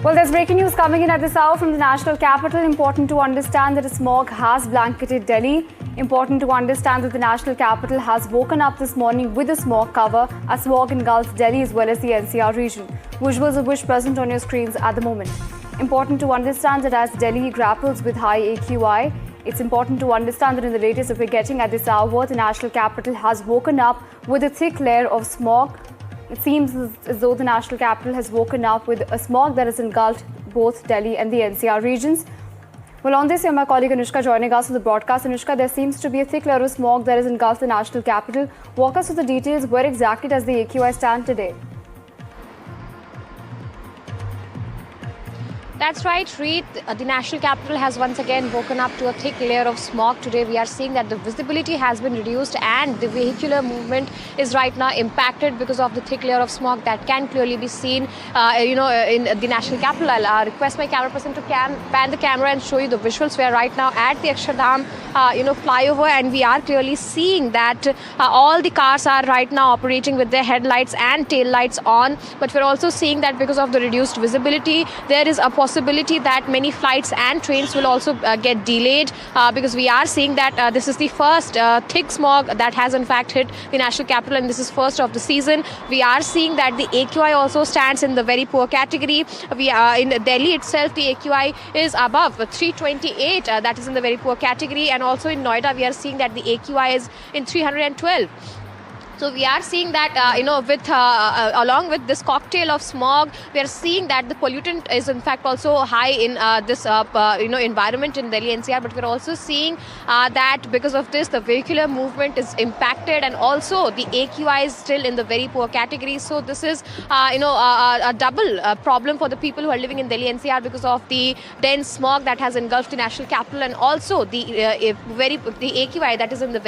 Well, there's breaking news coming in at this hour from the national capital. Important to understand that a smog has blanketed Delhi. Important to understand that the national capital has woken up this morning with a smog cover. A smog engulfed Delhi as well as the NCR region. Visuals of which present on your screens at the moment. Important to understand that as Delhi grapples with high AQI, it's important to understand that in the latest that we're getting at this hour, the national capital has woken up with a thick layer of smog. It seems as though the national capital has woken up with a smog that has engulfed both Delhi and the NCR regions. Well, on this, my colleague Anushka joining us on the broadcast. Anushka, there seems to be a thick layer of smog that has engulfed the national capital. Walk us through the details. Where exactly does the AQI stand today? That's right, Reet. The national capital has once again woken up to a thick layer of smog. Today we are seeing that the visibility has been reduced and the vehicular movement is right now impacted because of the thick layer of smog that can clearly be seen in the national capital. I'll request my camera person to pan the camera and show you the visuals. We are right now at the Akshardham flyover, and we are clearly seeing that all the cars are right now operating with their headlights and tail lights on. But we're also seeing that because of the reduced visibility, there is a possibility that many flights and trains will also get delayed because we are seeing that this is the first thick smog that has in fact hit the national capital, and this is first of the season. We are seeing that the AQI also stands in the very poor category. We are in Delhi itself, the AQI is above 328, that is in the very poor category, and also in Noida we are seeing that the AQI is in 312. So we are seeing that, along with this cocktail of smog, we are seeing that the pollutant is in fact also high in this, environment in Delhi NCR. But we're also seeing that because of this, the vehicular movement is impacted, and also the AQI is still in the very poor category. So this is, a double problem for the people who are living in Delhi NCR because of the dense smog that has engulfed the national capital, and also the AQI that is in the